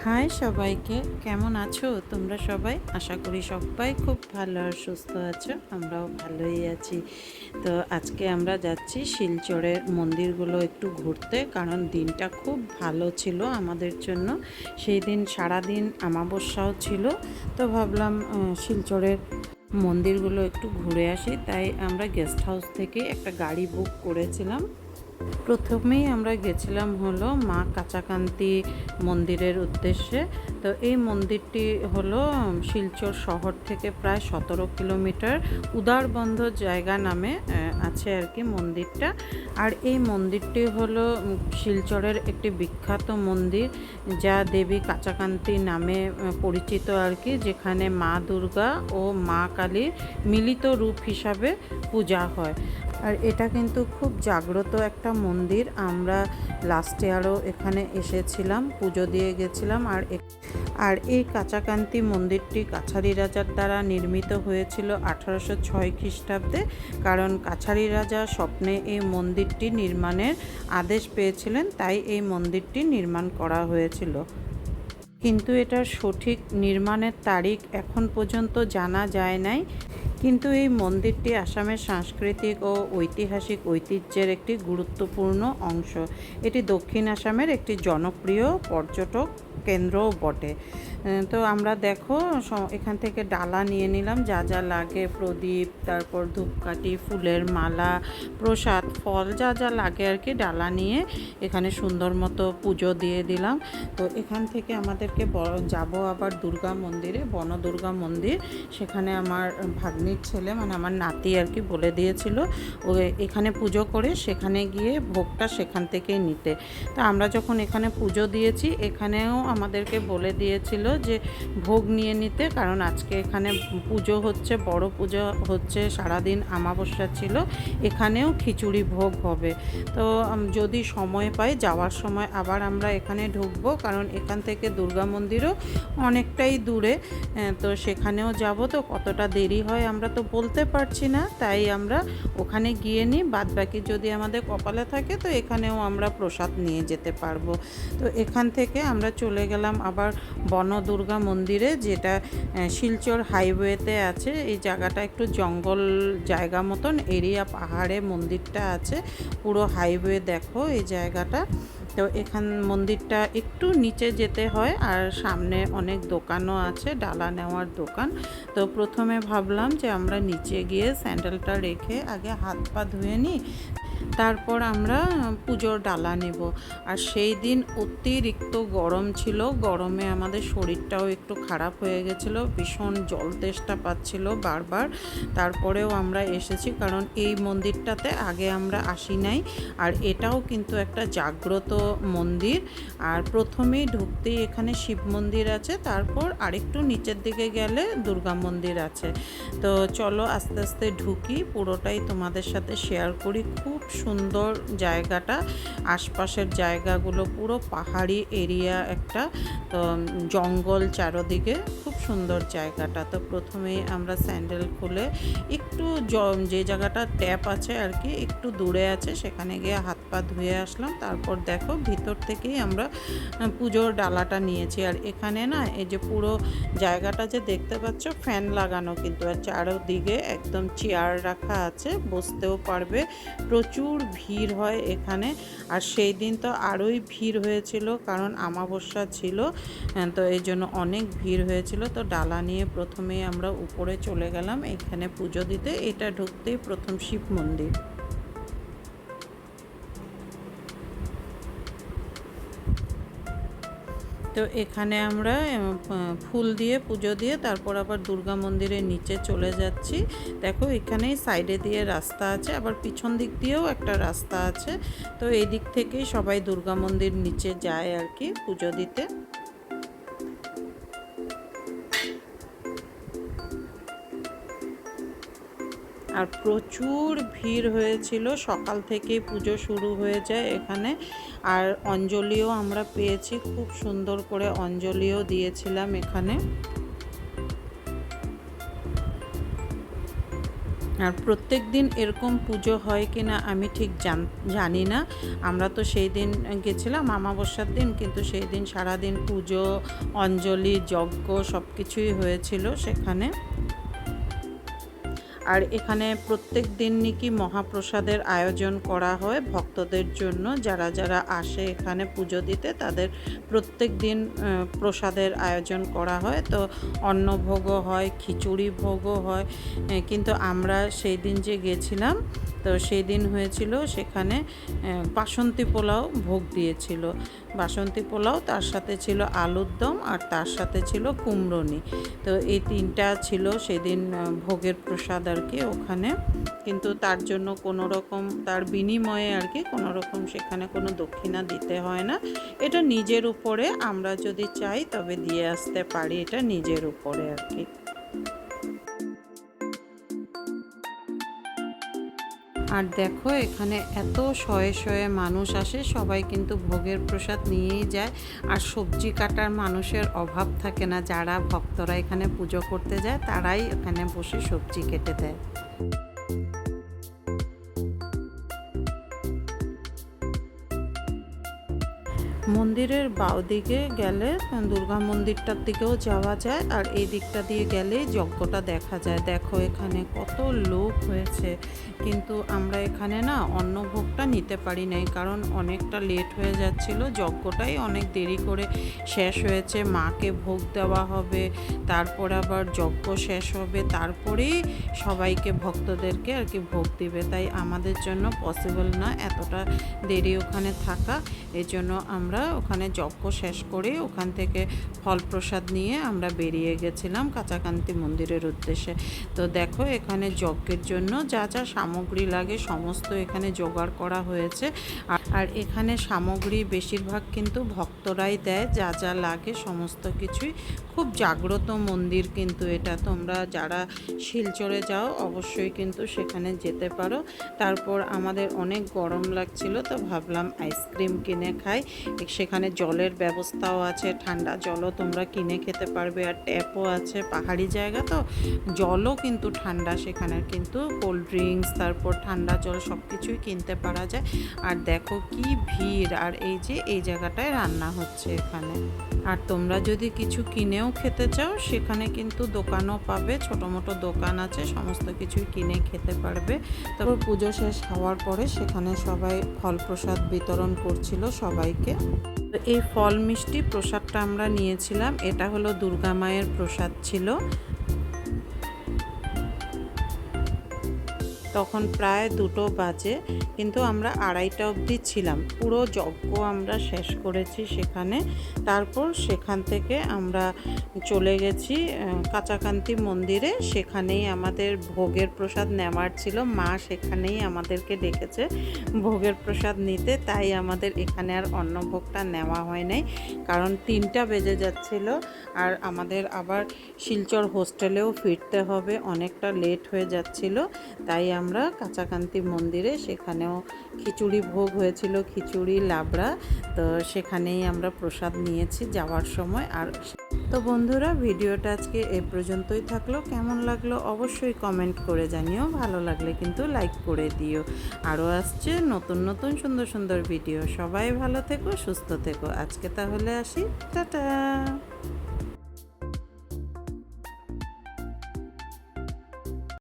High সবাইকে, কেমন আছো তোমরা সবাই? আশা করি সবাই খুব ভালো আর সুস্থ আছো। আমরাও ভালোই আছি। তো আজকে আমরা যাচ্ছি শিলচরের মন্দিরগুলো একটু ঘুরতে, কারণ দিনটা খুব ভালো ছিল আমাদের জন্য। সেই দিন সারাদিন আমাবস্যাও ছিল। তো ভাবলাম শিলচরের মন্দিরগুলো একটু ঘুরে আসি, তাই আমরা গেস্ট হাউস থেকে একটা গাড়ি বুক করেছিলাম। প্রথমেই আমরা গেছিলাম হলো মা কাচাকান্তি মন্দিরের উদ্দেশ্যে। তো এই মন্দিরটি হলো শিলচর শহর থেকে প্রায় 17 কিলোমিটার উদারবন্ধ জায়গা নামে আছে আর কি মন্দিরটা। আর এই মন্দিরটি হলো শিলচরের একটি বিখ্যাত মন্দির, যা দেবী কাচাকান্তি নামে পরিচিত আর কি, যেখানে মা দুর্গা ও মা কালীর মিলিত রূপ হিসাবে পূজা হয়। আর এটা কিন্তু খুব জাগ্রত একটা মন্দির। আমরা লাস্ট ইয়ারও এখানে এসেছিলাম, পুজো দিয়ে গেছিলাম। আর এই কাচাকান্তি মন্দিরটি কাছারি রাজার দ্বারা নির্মিত হয়েছিল 1806 খ্রিস্টাব্দে, কারণ কাছারি রাজা স্বপ্নে এই মন্দিরটি নির্মাণের আদেশ পেয়েছিলেন, তাই এই মন্দিরটি নির্মাণ করা হয়েছিল। কিন্তু এটার সঠিক নির্মাণের তারিখ এখন পর্যন্ত জানা যায় নাই। কিন্তু এই মন্দিরটি আসামের সাংস্কৃতিক ও ঐতিহাসিক ঐতিহ্যের একটি গুরুত্বপূর্ণ অংশ। এটি দক্ষিণ আসামের একটি জনপ্রিয় পর্যটক কেন্দ্রও বটে। তো আমরা দেখো এখান থেকে ডালা নিয়ে নিলাম, যা যা লাগে, প্রদীপ, তারপর ধূপকাঠি, ফুলের মালা, প্রসাদ, ফল, যা যা লাগে আর কি, ডালা নিয়ে এখানে সুন্দর মতো পুজো দিয়ে দিলাম। তো এখান থেকে আমাদেরকে যাব আবার দুর্গা মন্দিরে, বনদুর্গা মন্দির। সেখানে আমার ভাগ্নির ছেলে, মানে আমার নাতি আর কি, বলে দিয়েছিল ও এখানে পুজো করে সেখানে গিয়ে ভোগটা সেখান থেকেই নিতে। তো আমরা যখন এখানে পুজো দিয়েছি, এখানেও আমাদেরকে বলে দিয়েছিল যে ভোগ নিয়ে নিতে, কারণ আজকে এখানে পুজো হচ্ছে, বড় পুজো হচ্ছে, সারাদিন আমাবস্যা ছিল। এখানেও খিচুড়ি ভোগ হবে। তো যদি সময় পাই যাওয়ার সময় আবার আমরা এখানে ঢুকবো, কারণ এখান থেকে দুর্গা মন্দিরও অনেকটাই দূরে। তো সেখানেও যাব। তো কতটা দেরি হয় আমরা তো বলতে পারছি না, তাই আমরা ওখানে গিয়ে নিই। বাদবাকি যদি আমাদের কপালে থাকে তো এখানেও আমরা প্রসাদ নিয়ে যেতে পারবো। তো এখান থেকে আমরা চলে গেলাম আবার বনদুর্গা মন্দিরে, যেটা শিলচর হাইওয়েতে আছে। এই জায়গাটা একটু জঙ্গল জায়গা মতন এরিয়া, পাহাড়ে মন্দিরটা আছে, পুরো হাইওয়ে দেখো এই জায়গাটা। তো এখান মন্দিরটা একটু নিচে যেতে হয়, আর সামনে অনেক দোকানও আছে, ডালা নেওয়ার দোকান। তো প্রথমে ভাবলাম যে আমরা নিচে গিয়ে স্যান্ডেলটা রেখে আগে হাত পা ধুয়ে নিই, তারপর আমরা পুজোর ডালা নেব। আর সেই দিন অতিরিক্ত গরম ছিল, গরমে আমাদের শরীরটাও একটু খারাপ হয়ে গেছিলো, ভীষণ জল তেষ্টা পাচ্ছিল বারবার। তারপরেও আমরা এসেছি, কারণ এই মন্দিরটাতে আগে আমরা আসি নাই। আর এটাও কিন্তু একটা জাগ্রত মন্দির। আর প্রথমেই ঢুকতেই এখানে শিব মন্দির আছে, তারপর আরেকটু নিচের দিকে গেলে দুর্গা মন্দির আছে। তো চলো আস্তে আস্তে ঢুকি, পুরোটাই তোমাদের সাথে শেয়ার করি। খুব সুন্দর জায়গাটা, আশপাশের জায়গাগুলো পুরো পাহাড়ি এরিয়া একটা, তো জঙ্গল চারদিকে, খুব সুন্দর জায়গাটা। তো প্রথমেই আমরা স্যান্ডেল খুলে একটু যে জায়গাটা ট্যাপ আছে আর কি, একটু দূরে আছে, সেখানে গিয়ে হাত পা ধুয়ে আসলাম। তারপর দেখো ভিতর থেকেই আমরা পুজোর ডালাটা নিয়েছি। আর এখানে না এই যে পুরো জায়গাটা যে দেখতে পাচ্ছ, ফ্যান লাগানো কিন্তু, আর চারদিকে একদম চেয়ার রাখা আছে, বসতেও পারবে। প্রচুর ভিড় হয় এখানে। আর সেই দিন তো আরোই ভিড় হয়েছিল, কারণ আমাবস্যা ছিল, তো এই জন্য অনেক ভিড় হয়েছিল। তো ডালা নিয়ে প্রথমেই আমরা উপরে চলে গেলাম এখানে পুজো দিতে। এটা ঢুকতেই প্রথম শিব মন্দির। তো এখানে আমরা ফুল দিয়ে পুজো দিয়ে তারপর আবার দুর্গা মন্দিরের নিচে চলে যাচ্ছি। দেখো এখানেই সাইডে দিয়ে রাস্তা আছে, আবার পিছন দিক দিয়েও একটা রাস্তা আছে। তো এই দিক থেকেই সবাই দুর্গা মন্দির নিচে যায় আর কি পুজো দিতে। আর প্রচুর ভিড় হয়েছিল, সকাল থেকেই পুজো শুরু হয়ে যায় এখানে। আর অঞ্জলিও আমরা পেয়েছি, খুব সুন্দর করে অঞ্জলিও দিয়েছিলাম এখানে। আর প্রত্যেক দিন এরকম পুজো হয় কি না আমি ঠিক জানি না। আমরা তো সেই দিন গেছিলাম অমাবস্যার দিন, কিন্তু সেই দিন সারাদিন পুজো, অঞ্জলি, যজ্ঞ সব কিছুই হয়েছিল সেখানে। আর এখানে প্রত্যেক দিন নাকি মহাপ্রসাদের আয়োজন করা হয় ভক্তদের জন্য, যারা যারা আসে এখানে পুজো দিতে তাদের প্রত্যেক দিন প্রসাদের আয়োজন করা হয়। তো অন্নভোগও হয়, খিচুড়ি ভোগও হয়। কিন্তু আমরা সেই দিন যে গেছিলাম তো সেই দিন হয়েছিল সেখানে বাসন্তী পোলাও ভোগ দিয়েছিল। বাসন্তী পোলাও, তার সাথে ছিল আলুর দম, আর তার সাথে ছিল কুমড়োনি। তো এই তিনটা ছিল সেদিন ভোগের প্রসাদ আর কি ওখানে। কিন্তু তার জন্য কোনো রকম, তার বিনিময়ে আর কি কোনো রকম সেখানে কোনো দক্ষিণা দিতে হয় না। এটা নিজের উপরে, আমরা যদি চাই তবে দিয়ে আসতে পারি, এটা নিজের উপরে আর কি। আর দেখো এখানে এত শয়ে শয়ে মানুষ আসে, সবাই কিন্তু ভোগের প্রসাদ নিয়েই যায়। আর সবজি কাটার মানুষের অভাব থাকে না, যারা ভক্তরা এখানে পুজো করতে যায় তারাই এখানে বসে সবজি কেটে দেয়। মন্দিরের বাও দিকে গেলে দুর্গা মন্দিরটার দিকেও যাওয়া যায়, আর এই দিকটা দিয়ে গেলেই যজ্ঞটা দেখা যায়। দেখো এখানে কত লোক হয়েছে, কিন্তু আমরা এখানে না অন্নভোগটা নিতে পারি নাই, কারণ অনেকটা লেট হয়ে যাচ্ছিল। যজ্ঞটাই অনেক দেরি করে শেষ হয়েছে, মাকে ভোগ দেওয়া হবে, তারপর আবার যজ্ঞ শেষ হবে, তারপরেই সবাইকে ভক্তদেরকে আর কি ভোগ দিবে। তাই আমাদের জন্য পসিবল না এতটা দেরি ওখানে থাকা। এই জন্য আমরা ওখানে যজ্ঞ শেষ করে ওখান থেকে ফল প্রসাদ নিয়ে আমরা বেরিয়ে গেছিলাম কাঁচাকান্তি মন্দিরের উদ্দেশ্যে। তো দেখো এখানে যজ্ঞের জন্য যা যা সামগ্রী লাগে সমস্ত এখানে জোগাড় করা হয়েছে। আর এখানে সামগ্রী বেশিরভাগ কিন্তু ভক্তরাই দেয়, যা যা লাগে সমস্ত কিছুই। খুব জাগ্রত মন্দির কিন্তু এটা, তোমরা যারা শিলচরে যাও অবশ্যই কিন্তু সেখানে যেতে পারো। তারপর আমাদের অনেক গরম লাগছিল, তো ভাবলাম আইসক্রিম কিনে খাই। সেখানে জলের ব্যবস্থাও আছে, ঠান্ডা জলও তোমরা কিনে খেতে পারবে, আর ট্যাপও আছে। পাহাড়ি জায়গা তো জলও কিন্তু ঠান্ডা সেখানে, কিন্তু কোল্ড ড্রিঙ্কস তারপর ঠান্ডা জল সব কিছুই কিনতে পারা যায়। আর দেখো কি ভিড়, আর এই যে এই জায়গাটায় রান্না হচ্ছে এখানে। আর তোমরা যদি কিছু কিনেও খেতে চাও সেখানে কিন্তু দোকানও পাবে, ছোটো মোটো দোকান আছে, সমস্ত কিছুই কিনে খেতে পারবে। তারপর পুজো শেষ হওয়ার পরে সেখানে সবাই ফল প্রসাদ বিতরণ করছিল সবাইকে। এই ফল মিষ্টি প্রসাদটা আমরা নিয়েছিলাম, এটা হলো দুর্গা মায়ের প্রসাদ ছিল। তখন প্রায় 2টো বাজে, কিন্তু আমরা 2:30টা অবধি ছিলাম। পুরো যজ্ঞ আমরা শেষ করেছি সেখানে। তারপর সেখান থেকে আমরা চলে গেছি কাঁচাকান্তি মন্দিরে, সেখানেই আমাদের ভোগের প্রসাদ নেওয়ার ছিল। মা সেখানেই আমাদেরকে ডেকেছে ভোগের প্রসাদ নিতে, তাই আমাদের এখানে আর অন্নভোগটা নেওয়া হয় নাই, কারণ 3টা বেজে যাচ্ছিল। আর আমাদের আবার শিলচর হোস্টেলেও ফিরতে হবে, অনেকটা লেট হয়ে যাচ্ছিল। তাই আমরা কাঁচাকান্তি মন্দিরে, সেখানেও খিচুড়ি ভোগ হয়েছিল, খিচুড়ি লাবড়া, তো সেখানেই আমরা প্রসাদ নিয়েছি যাওয়ার সময়। আর তো বন্ধুরা ভিডিওটা আজকে এ পর্যন্তই থাকলো। কেমন লাগলো অবশ্যই কমেন্ট করে জানিও, ভালো লাগলে কিন্তু লাইক করে দিও। আরও আসছে নতুন নতুন সুন্দর সুন্দর ভিডিও। সবাই ভালো থেকো, সুস্থ থেকো। আজকে তাহলে আসি, টাটা।